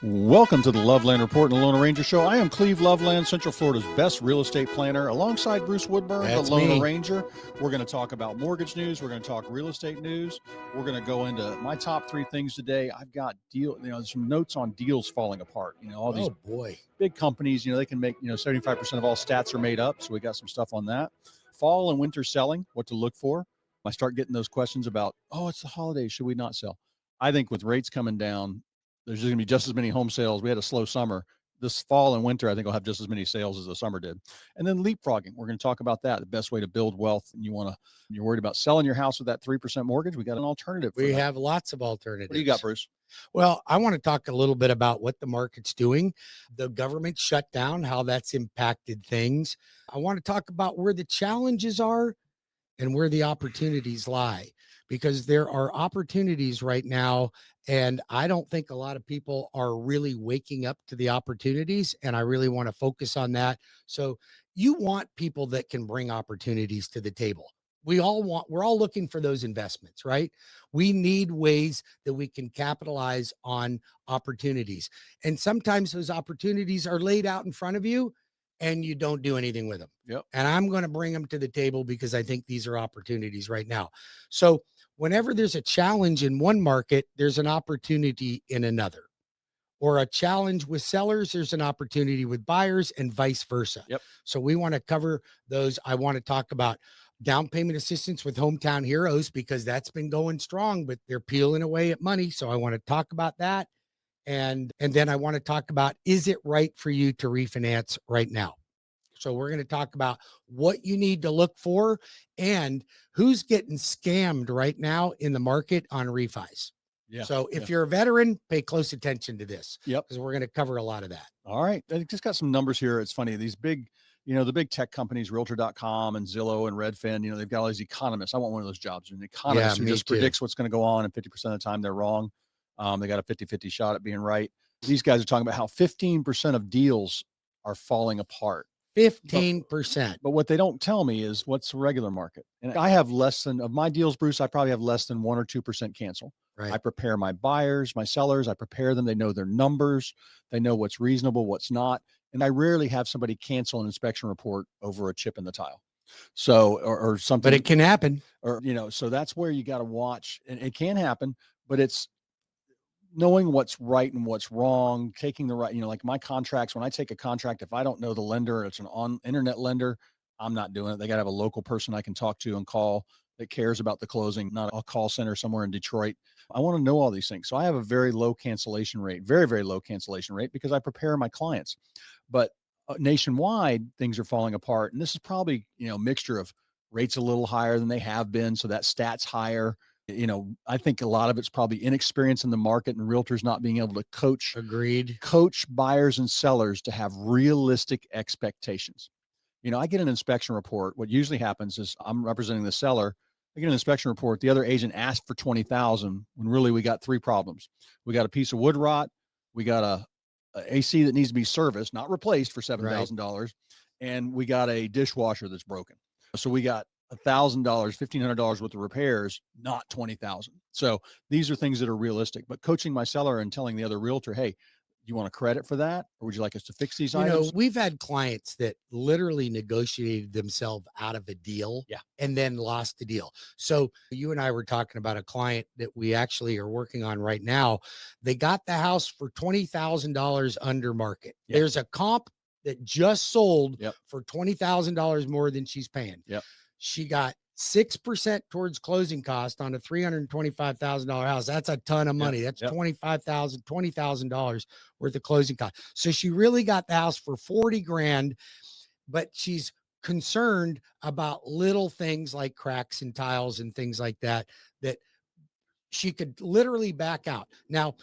Welcome to the Loveland Report and the Lone Ranger Show. I am Cleve Loveland, Central Florida's best real estate planner, alongside Bruce Woodburn, That's the Lone me. Ranger. We're going to talk about mortgage news. We're going to talk real estate news. We're going to go into my top three things today. I've got some notes on deals falling apart. All these big companies, they can make, 75% of all stats are made up. So we got some stuff on that. Fall and winter selling, what to look for. I start getting those questions about, it's the holidays, should we not sell? I think with rates coming down, there's going to be just as many home sales. We had a slow summer. This fall and winter, I think, will have just as many sales as the summer did. And then leapfrogging. We're going to talk about that, the best way to build wealth. And you're worried about selling your house with that 3% mortgage. We got an alternative. We have lots of alternatives. What do you got, Bruce? Well, I want to talk a little bit about what the market's doing, the government shutdown, how that's impacted things. I want to talk about where the challenges are and where the opportunities lie, because there are opportunities right now. And I don't think a lot of people are really waking up to the opportunities. And I really want to focus on that. So you want people that can bring opportunities to the table. We're all looking for those investments, right? We need ways that we can capitalize on opportunities. And sometimes those opportunities are laid out in front of you and you don't do anything with them. Yep. And I'm going to bring them to the table because I think these are opportunities right now. So whenever there's a challenge in one market, there's an opportunity in another. Or a challenge with sellers, there's an opportunity with buyers, and vice versa. Yep. So we want to cover those. I want to talk about down payment assistance with Hometown Heroes because that's been going strong, but they're peeling away at money. So I want to talk about that. And then I want to talk about, is it right for you to refinance right now? So we're going to talk about what you need to look for and who's getting scammed right now in the market on refis. Yeah. So if you're a veteran, pay close attention to this. Yep. Because we're going to cover a lot of that. All right. I just got some numbers here. It's funny. These big, the big tech companies, Realtor.com and Zillow and Redfin, they've got all these economists. I want one of those jobs. An economist who just predicts what's going to go on, and 50% of the time they're wrong. They got a 50-50 shot at being right. These guys are talking about how 15% of deals are falling apart. 15%. But what they don't tell me is what's the regular market. And I have less than, of my deals, Bruce, I probably have less than 1 or 2% cancel. Right. I prepare my buyers, my sellers, I prepare them. They know their numbers. They know what's reasonable, what's not. And I rarely have somebody cancel an inspection report over a chip in the tile. So, or something. But it can happen. Or, so that's where you got to watch. And it can happen, but it's knowing what's right and what's wrong, taking the right, like my contracts, when I take a contract, if I don't know the lender, it's an internet lender, I'm not doing it. They got to have a local person I can talk to and call that cares about the closing, not a call center somewhere in Detroit. I want to know all these things. So I have a very low cancellation rate, very, very low cancellation rate, because I prepare my clients. But nationwide, things are falling apart. And this is probably, mixture of rates a little higher than they have been. So that stat's higher. I think a lot of it's probably inexperience in the market and realtors not being able to coach buyers and sellers to have realistic expectations. I get an inspection report. What usually happens is I'm representing the seller. I get an inspection report. The other agent asked for $20,000 when really we got three problems. We got a piece of wood rot. We got a AC that needs to be serviced, not replaced, for $7,000. Right. And we got a dishwasher that's broken. So we got $1,000, $1,500 worth of repairs, not $20,000. So these are things that are realistic. But coaching my seller and telling the other realtor, hey, you want a credit for that? Or would you like us to fix these items? We've had clients that literally negotiated themselves out of a deal and then lost the deal. So you and I were talking about a client that we actually are working on right now. They got the house for $20,000 under market. Yep. There's a comp that just sold for $20,000 more than she's paying. Yep. She got 6% towards closing cost on a $325,000 house. That's a ton of money. That's $20,000 worth of closing cost. So she really got the house for $40,000, but she's concerned about little things like cracks and tiles and things like that she could literally back out. Now,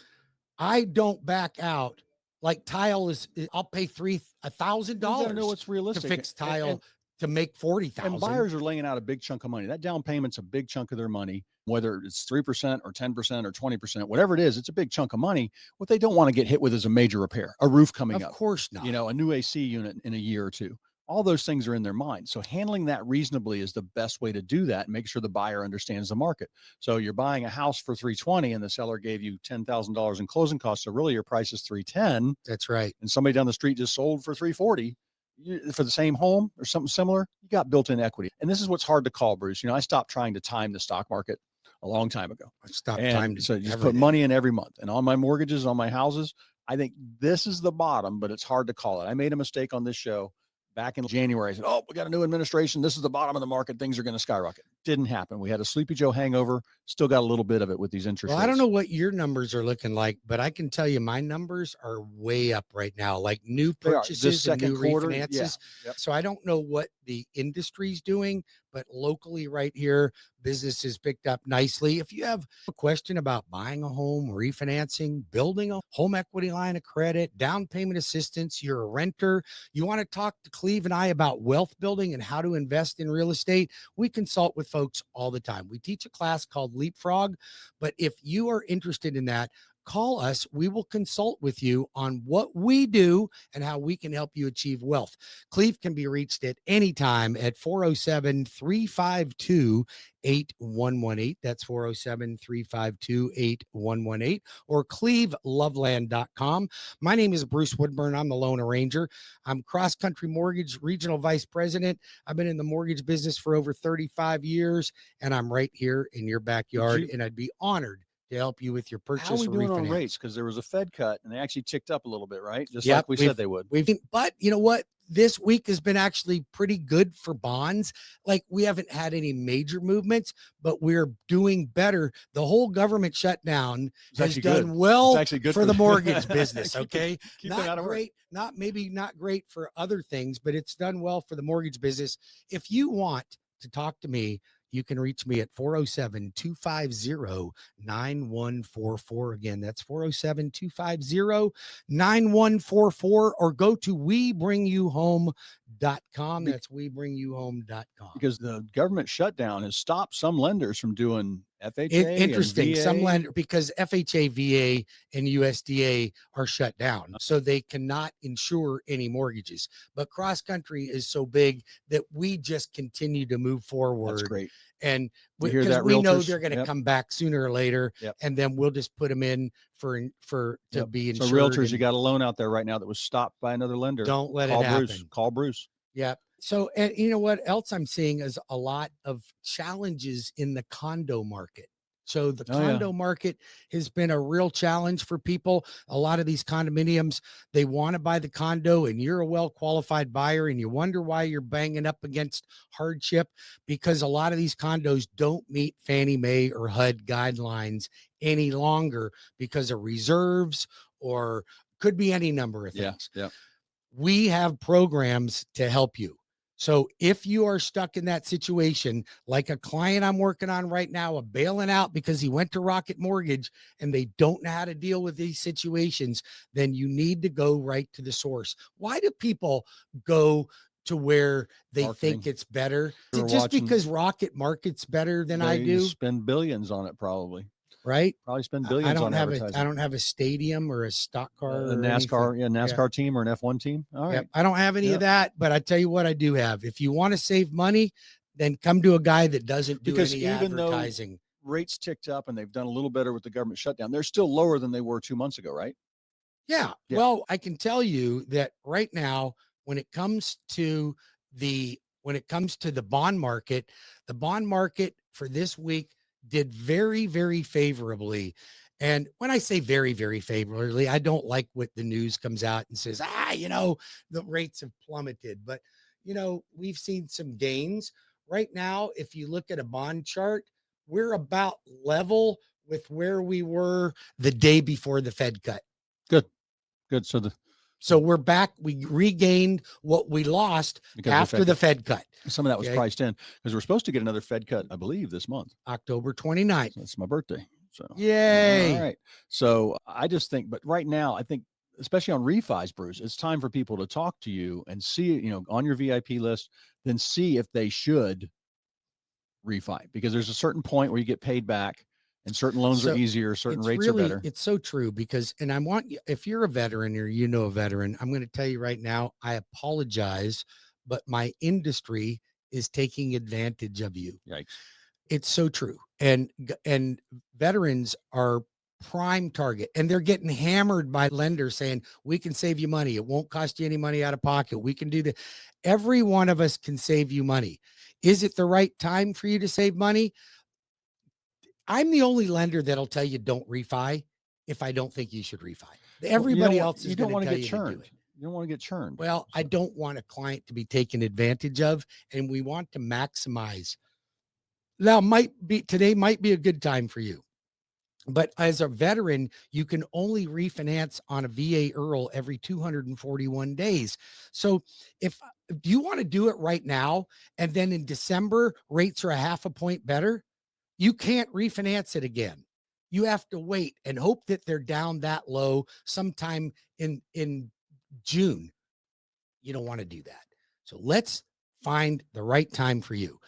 I don't back out. Like tile is, I'll pay $1,000 to know what's realistic to fix tile. To make $40,000. And buyers are laying out a big chunk of money. That down payment's a big chunk of their money, whether it's 3% or 10% or 20%, whatever it is, it's a big chunk of money. What they don't want to get hit with is a major repair, a roof coming up. Of course not. A new AC unit in a year or two. All those things are in their mind. So handling that reasonably is the best way to do that and make sure the buyer understands the market. So you're buying a house for 320 and the seller gave you $10,000 in closing costs. So really your price is 310. That's right. And somebody down the street just sold for 340 for the same home or something similar. You got built-in equity. And this is what's hard to call, Bruce. I stopped trying to time the stock market a long time ago. I stopped And timing so just put everything. money in every month. And on my mortgages, on my houses, I think this is the bottom, but it's hard to call it. I made a mistake on this show back in January. I said, oh, we got a new administration. This is the bottom of the market. Things are going to skyrocket. Didn't happen. We had a Sleepy Joe hangover. Still got a little bit of it with these interest Well, rates. I don't know what your numbers are looking like, but I can tell you my numbers are way up right now, like new They are. purchases This and new second quarter, refinances. Yep. So I don't know what the industry's doing, but locally right here, business has picked up nicely. If you have a question about buying a home, refinancing, building a home equity line of credit, down payment assistance, you're a renter, you want to talk to Cleve and I about wealth building and how to invest in real estate, we consult with folks all the time. We teach a class called Leapfrog, but if you are interested in that, call us. We will consult with you on what we do and how we can help you achieve wealth. Cleve can be reached at any time at 407-352-8118. That's 407-352-8118 or cleveloveland.com. My name is Bruce Woodburn. I'm the loan arranger. I'm CrossCountry Mortgage Regional Vice President. I've been in the mortgage business for over 35 years, and I'm right here in your backyard, and I'd be honored to help you with your purchase. How are we doing refinance on rates? Because there was a Fed cut and they actually ticked up a little bit, right? Just Yep, like we said they would. But you know what? This week has been actually pretty good for bonds. Like we haven't had any major movements, but we're doing better. The whole government shutdown has done well for the mortgage business. Okay. Not great, not great for other things, but it's done well for the mortgage business. If you want to talk to me, you can reach me at 407-250-9144. Again, that's 407-250-9144, or go to webringyouhome.com. That's webringyouhome.com. Because the government shutdown has stopped some lenders from doing FHA. Interesting. Some lender, because FHA, VA, and USDA are shut down, so they cannot insure any mortgages. But CrossCountry is so big that we just continue to move forward. That's great. And because we know they're going to come back sooner or later, and then we'll just put them in to be insured. So realtors, you got a loan out there right now that was stopped by another lender. Don't let it happen. Call Bruce. Yeah. So, and you know what else I'm seeing is a lot of challenges in the condo market. So the condo market has been a real challenge for people. A lot of these condominiums, they want to buy the condo and you're a well-qualified buyer and you wonder why you're banging up against hardship, because a lot of these condos don't meet Fannie Mae or HUD guidelines any longer because of reserves, or could be any number of things. Yeah. We have programs to help you. So if you are stuck in that situation, like a client I'm working on right now, a bailing out because he went to Rocket Mortgage and they don't know how to deal with these situations, then you need to go right to the source. Why do people go to where they think it's better? Because Rocket Market's better than I do? Spend billions on it, probably. Right? Probably spend billions on advertising. I don't have a stadium or a stock car, a NASCAR team or an F1 team. All right. I don't have any of that, but I tell you what I do have. If you want to save money, then come to a guy that doesn't do any advertising. Rates ticked up and they've done a little better with the government shutdown. They're still lower than they were 2 months ago, right? Yeah. Well, I can tell you that right now, when it comes to the bond market for this week did very, very favorably. And when I say very, very favorably, I don't like what the news comes out and says, the rates have plummeted. But, we've seen some gains. Right now, if you look at a bond chart, we're about level with where we were the day before the Fed cut. Good. So we're back. We regained what we lost after the Fed cut. Some of that was priced in because we're supposed to get another Fed cut, I believe, this month. October 29th. That's my birthday. So yay. All right. So I just think, but right now, I think, especially on refis, Bruce, it's time for people to talk to you and see, on your VIP list, then see if they should refi, because there's a certain point where you get paid back. And certain loans are easier, certain rates are better. It's so true because, and I want you, if you're a veteran or a veteran, I'm going to tell you right now, I apologize but my industry is taking advantage of you. Yikes. It's so true. And veterans are prime target, and they're getting hammered by lenders saying, we can save you money. It won't cost you any money out of pocket. We can do that. Every one of us can save you money. Is it the right time for you to save money? I'm the only lender that'll tell you don't refi if I don't think you should refi. Well, Everybody else is going to tell get you to do churned. it. You don't want to get churned. Well, I don't want a client to be taken advantage of, and we want to maximize. Now, today might be a good time for you. But as a veteran, you can only refinance on a VA IRRRL every 241 days. So if you want to do it right now, and then in December, rates are a half a point better, you can't refinance it again. You have to wait and hope that they're down that low sometime in June. You don't want to do that. So let's find the right time for you.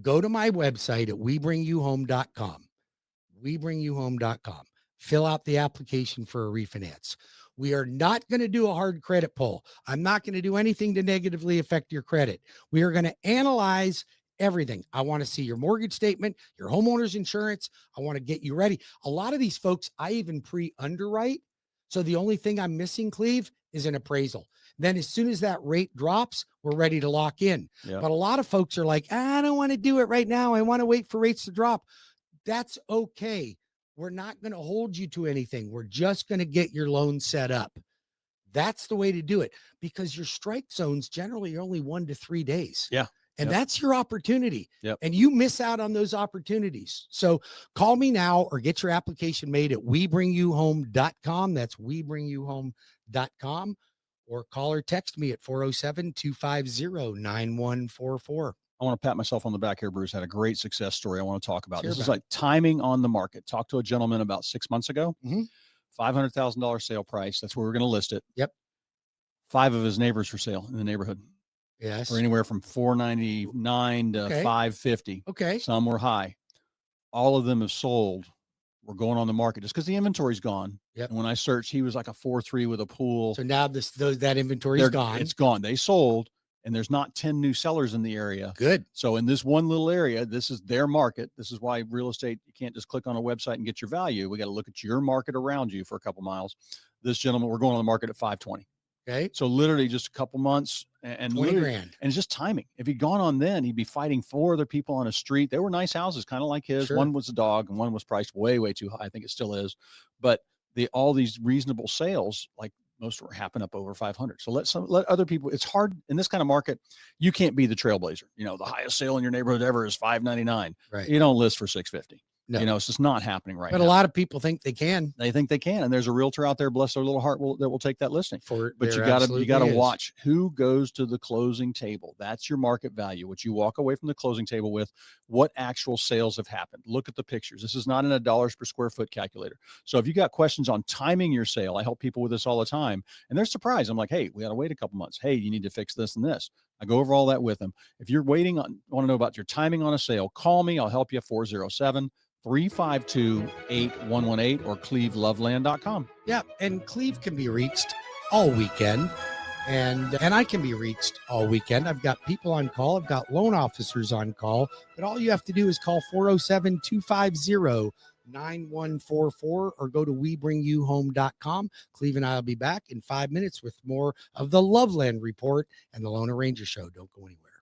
Go to my website at webringyouhome.com. webringyouhome.com. Fill out the application for a refinance. We are not going to do a hard credit pull. I'm not going to do anything to negatively affect your credit. We are going to analyze everything. I want to see your mortgage statement, your homeowner's insurance. I want to get you ready. A lot of these folks, I even pre-underwrite. So the only thing I'm missing, Cleve, is an appraisal. Then as soon as that rate drops, we're ready to lock in. Yeah. But a lot of folks are like, I don't want to do it right now. I want to wait for rates to drop. That's okay. We're not going to hold you to anything. We're just going to get your loan set up. That's the way to do it, because your strike zones generally are only 1 to 3 days. Yeah. And that's your opportunity. Yep. And you miss out on those opportunities. So call me now or get your application made at webringyouhome.com. That's webringyouhome.com, or call or text me at 407-250-9144. I want to pat myself on the back here, Bruce. Had a great success story I want to talk about. Share This is about like timing on the market. Talked to a gentleman about 6 months ago. Mhm. $500,000 sale price. That's where we're going to list it. Yep. 5 of his neighbors for sale in the neighborhood. Yes. For anywhere from $499 to Okay. $550. Okay. Some were high. All of them have sold. We're going on the market just because the inventory's gone. Yep. And when I searched, he was like a 4.3 with a pool. So now that inventory is gone. It's gone. They sold, and there's not 10 new sellers in the area. Good. So in this one little area, this is their market. This is why real estate, you can't just click on a website and get your value. We got to look at your market around you for a couple miles. This gentleman, we're going on the market at 520. Okay. So literally just a couple months and 20 grand. And it's just timing. If he'd gone on then, he'd be fighting 4 other people on a street. They were nice houses, kind of like his. Sure. One was a dog and one was priced way, way too high. I think it still is. But all these reasonable sales, like most were happen up over 500. So let other people, it's hard in this kind of market. You can't be the trailblazer. You know, the highest sale in your neighborhood ever is 599. Right. You don't list for 650. No. You know, it's just not happening right now. But a lot of people think they can. They think they can. And there's a realtor out there, bless their little heart, that will take that listing. But you absolutely gotta is. watch who goes to the closing table. That's your market value, what you walk away from the closing table with, what actual sales have happened. Look at the pictures. This is not in a dollars per square foot calculator. So if you got questions on timing your sale, I help people with this all the time. And they're surprised. I'm like, hey, we got to wait a couple months. Hey, you need to fix this and this. I go over all that with them. If you're want to know about your timing on a sale, call me. I'll help you. 407-352-8118 or cleveloveland.com. Yeah. And Cleve can be reached all weekend. And I can be reached all weekend. I've got people on call. I've got loan officers on call. But all you have to do is call 407-250-9144 or go to webringyouhome.com. Cleve and I will be back in 5 minutes with more of the Loveland Report and the Loan Arranger Show. Don't go anywhere.